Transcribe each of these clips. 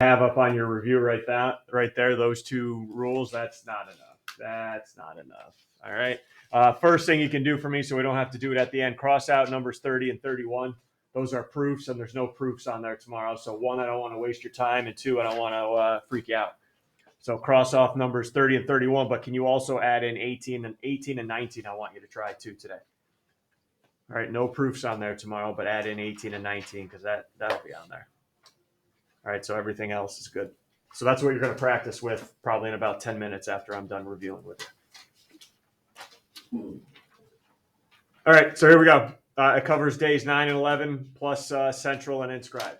have up on your review right there, those two rules, that's not enough. That's not enough. All right. First thing you can do for me, so we don't have to do it at the end, cross out numbers 30 and 31. Those are proofs, and there's no proofs on there tomorrow. So one, I don't want to waste your time, and two, I don't want to freak you out. So cross off numbers 30 and 31, but can you also add in 18 and 19? I want you to try too today. All right, no proofs on there tomorrow, but add in 18 and 19 because that'll be on there. All right, so everything else is good. So that's what you're going to practice with probably in about 10 minutes after I'm done reviewing with you. All right, so here we go. It covers days 9 and 11 plus central and inscribed.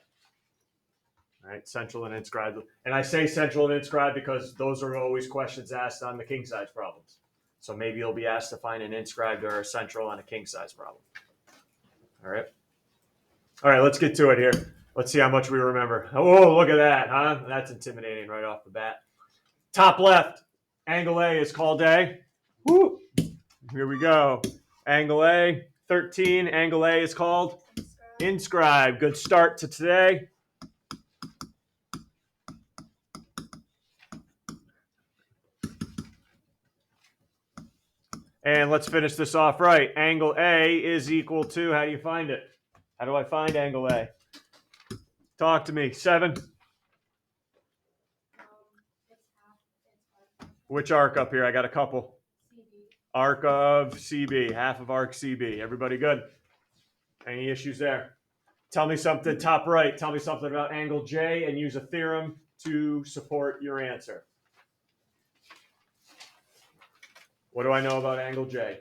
All right, central and inscribed. And I say central and inscribed because those are always questions asked on the king size problems. So maybe you'll be asked to find an inscribed or a central on a king size problem. All right, let's get to it here. Let's see how much we remember. Oh, look at that, huh? That's intimidating right off the bat. Top left, angle A is called A. Woo! Here we go. Angle A, 13. Angle A is called inscribed. Good start to today. And let's finish this off right. Angle A is equal to, how do you find it? How do I find angle A? Talk to me. 7. Which arc up here? I got a couple. Arc of CB, half of arc CB. Everybody good? Any issues there? Tell me something, top right. Tell me something about angle J and use a theorem to support your answer. What do I know about angle J?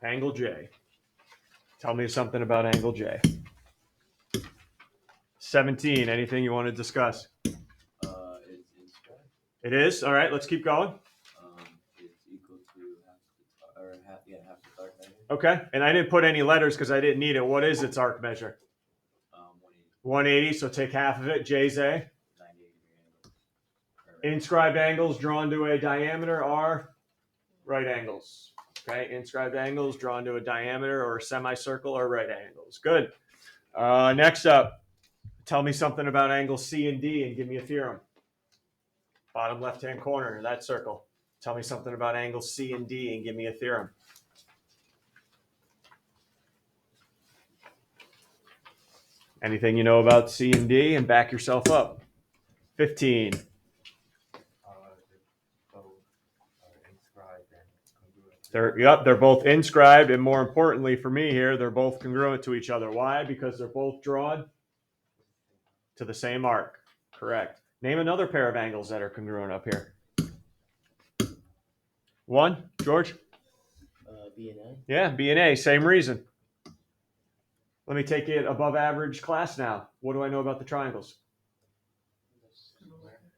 Angle J. Tell me something about angle J. 17. Anything you want to discuss? It's inscribed. It is? All right, let's keep going. It's equal to half the arc measure. Okay, and I didn't put any letters because I didn't need it. What is its arc measure? 180. So take half of it. J's A. 90 degree angles. Inscribed angles drawn to a diameter are right angles. Okay, inscribed angles drawn to a diameter or a semicircle are right angles. Good. Next up, tell me something about angles C and D and give me a theorem. Bottom left-hand corner of that circle. Tell me something about angles C and D and give me a theorem. Anything you know about C and D and back yourself up. 15. They're both inscribed, and more importantly for me here, they're both congruent to each other. Why? Because they're both drawn to the same arc. Correct. Name another pair of angles that are congruent up here. One, George? B and A. Yeah, B and A, same reason. Let me take it above average class now. What do I know about the triangles?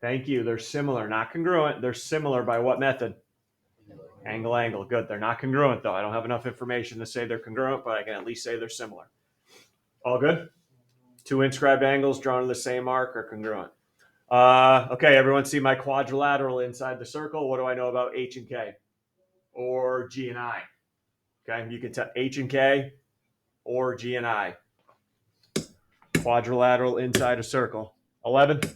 Thank you. They're similar, not congruent. They're similar by what method? Angle, angle. Good. They're not congruent, though. I don't have enough information to say they're congruent, but I can at least say they're similar. All good? Two inscribed angles drawn to the same arc are congruent. Okay, everyone see my quadrilateral inside the circle. What do I know about H and K? Or G and I? Okay, you can tell H and K or G and I. Quadrilateral inside a circle. 11? Yeah.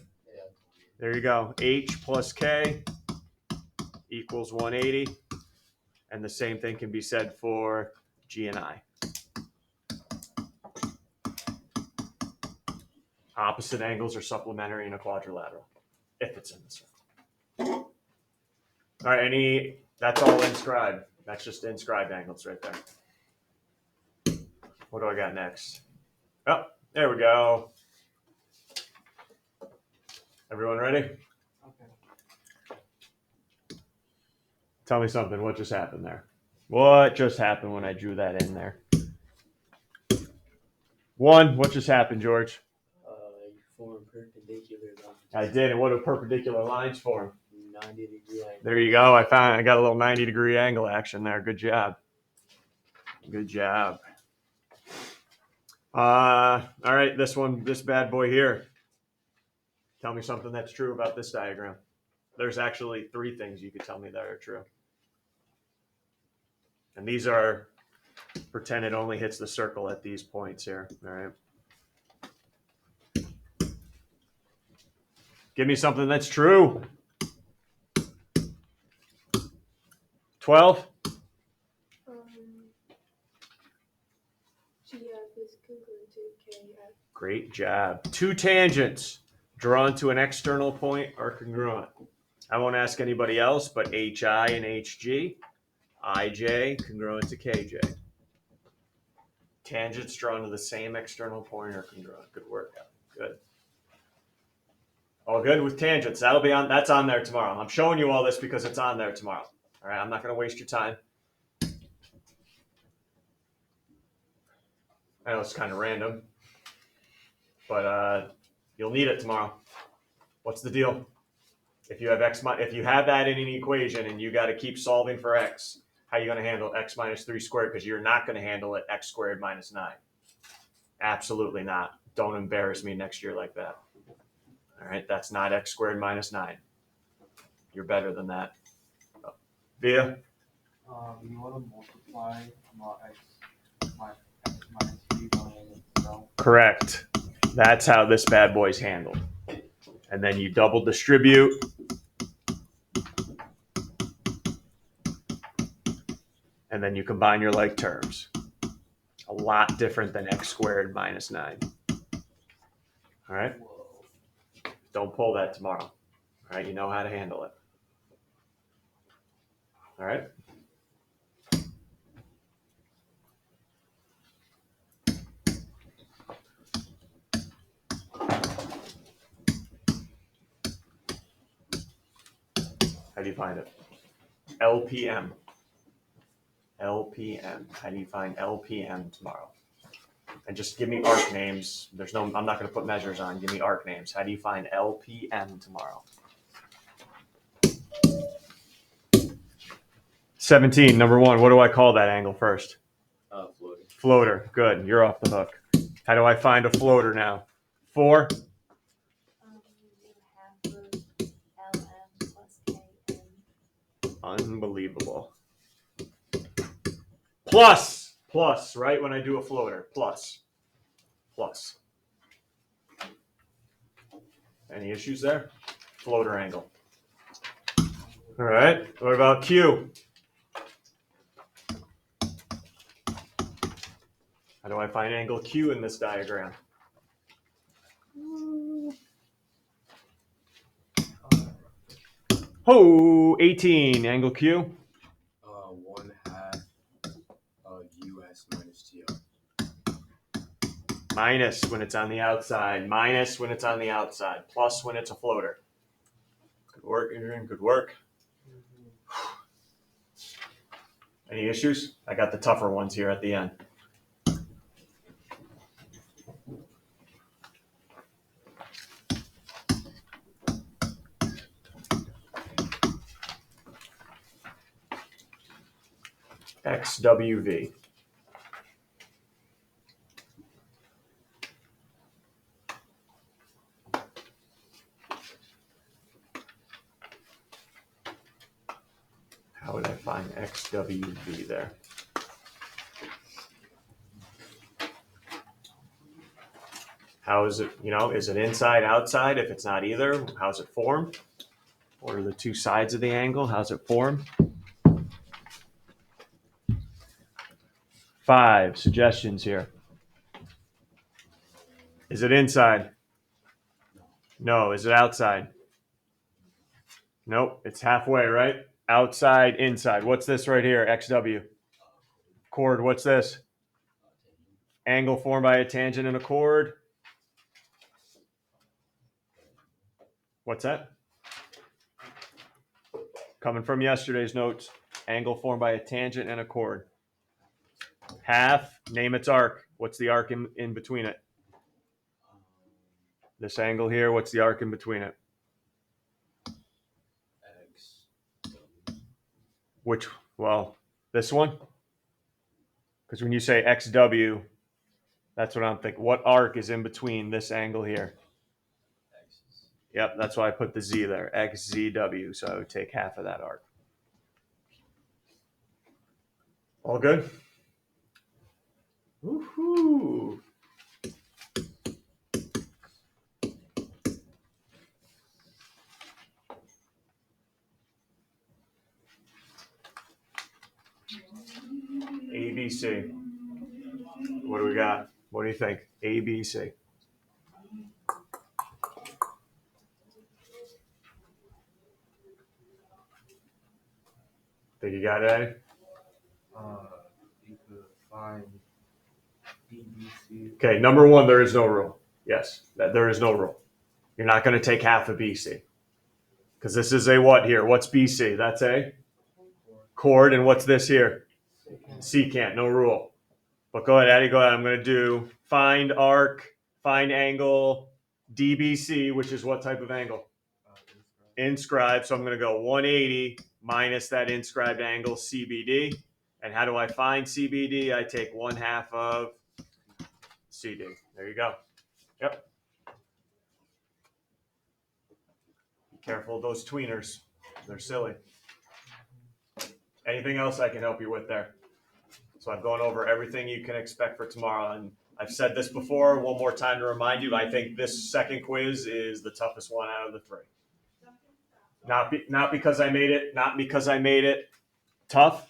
There you go. H plus K equals 180. And the same thing can be said for G and I. Opposite angles are supplementary in a quadrilateral, if it's in the circle. All right, that's all inscribed. That's just inscribed angles right there. What do I got next? Oh, there we go. Everyone ready? Tell me something. What just happened there? What just happened when I drew that in there? 1, what just happened, George? You form perpendicular lines. I did. And what do perpendicular lines form? 90 degree angle. There you go. I got a little 90 degree angle action there. Good job. Good job. All right, this bad boy here. Tell me something that's true about this diagram. There's actually 3 things you could tell me that are true. And these are, pretend it only hits the circle at these points here. All right. Give me something that's true. 12. GF is congruent to KF. Great job. Two tangents drawn to an external point are congruent. I won't ask anybody else, but HI and HG, IJ congruent to KJ. Tangents drawn to the same external point are congruent. Good work. Good. All good with tangents. That's on there tomorrow. I'm showing you all this because it's on there tomorrow. All right, I'm not going to waste your time. I know it's kind of random, but you'll need it tomorrow. What's the deal? If you have if you have that in an equation and you got to keep solving for x, how are you going to handle x minus 3 squared? Because you're not going to handle it x squared minus 9. Absolutely not. Don't embarrass me next year like that. All right, that's not x squared minus 9. You're better than that. Via? You want to multiply x minus 3 by itself. Correct. That's how this bad boy's handled. And then you double distribute. And then you combine your like terms. A lot different than x squared minus 9. All right? Don't pull that tomorrow. All right? You know how to handle it. All right? How do you find it? LPM. LPM. How do you find LPM tomorrow? And just give me arc names. I'm not going to put measures on. Give me arc names. How do you find LPM tomorrow? 17, number 1. What do I call that angle first? Floater. Floater. Good. You're off the hook. How do I find a floater now? 4. You have LM plus KM. Unbelievable. Plus, right? When I do a floater, plus. Any issues there? Floater angle. All right. What about Q? How do I find angle Q in this diagram? Oh, 18. Angle Q? 1/2 of US minus TR. Minus when it's on the outside. Minus when it's on the outside. Plus when it's a floater. Good work, Adrian. Good work. Any issues? I got the tougher ones here at the end. XWV. How would I find XWV there? How is it, is it inside, outside? If it's not either, how's it formed? What are the two sides of the angle? How's it formed? 5 suggestions here. Is it inside? No. Is it outside? Nope. It's halfway, right? Outside, inside. What's this right here? XW. Chord, what's this? Angle formed by a tangent and a chord. What's that? Coming from yesterday's notes. Angle formed by a tangent and a chord. Half, name its arc. What's the arc in between it? This angle here, what's the arc in between it? X. This one? Because when you say XW, that's what I'm thinking. What arc is in between this angle here? X's. Yep, that's why I put the Z there. XZW, so I would take half of that arc. All good? Woohoo! ABC. What do we got? What do you think? ABC. Think you got it, Eddie? You could find DBC. Okay, number one, there is no rule. Yes, there is no rule. You're not going to take half of BC. Because this is a what here? What's BC? That's a chord. And what's this here? Secant, no rule. But go ahead, Eddie, go ahead. I'm going to do find arc, find angle, DBC, which is what type of angle? Inscribed. So I'm going to go 180 minus that inscribed angle, CBD. And how do I find CBD? I take 1/2 of CD. There you go. Yep. Be careful of those tweeners. They're silly. Anything else I can help you with there? So I've gone over everything you can expect for tomorrow. And I've said this before, one more time to remind you, I think this second quiz is the toughest one out of the 3. Not because I made it tough.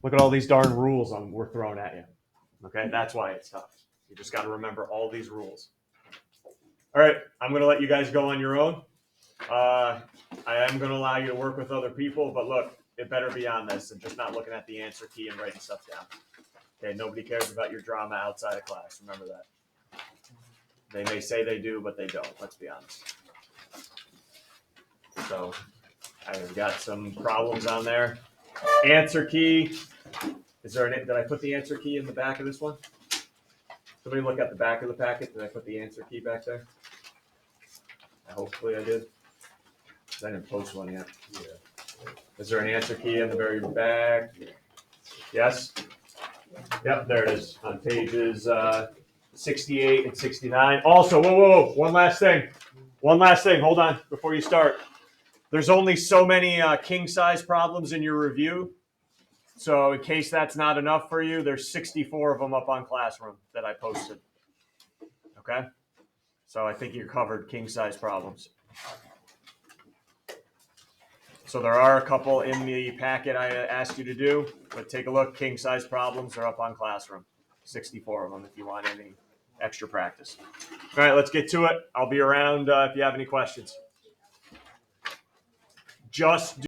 Look at all these darn rules we're throwing at you. Okay, that's why it's tough. You just got to remember all these rules. All right, I'm going to let you guys go on your own. I am going to allow you to work with other people, but look, it better be on this and just not looking at the answer key and writing stuff down. Okay, nobody cares about your drama outside of class. Remember that. They may say they do, but they don't. Let's be honest. So I've got some problems on there. Answer key. Did I put the answer key in the back of this one? Somebody look at the back of the packet. Did I put the answer key back there? Hopefully I did. I didn't post one yet. Yeah. Is there an answer key in the very back? Yes? Yep, there it is on pages 68 and 69. Also, whoa. One last thing. Hold on before you start. There's only so many king size problems in your review. So in case that's not enough for you, there's 64 of them up on Classroom that I posted. Okay? So I think you're covered king size problems. So there are a couple in the packet I asked you to do, but take a look. King size problems are up on Classroom. 64 of them if you want any extra practice. All right, let's get to it. I'll be around if you have any questions. Just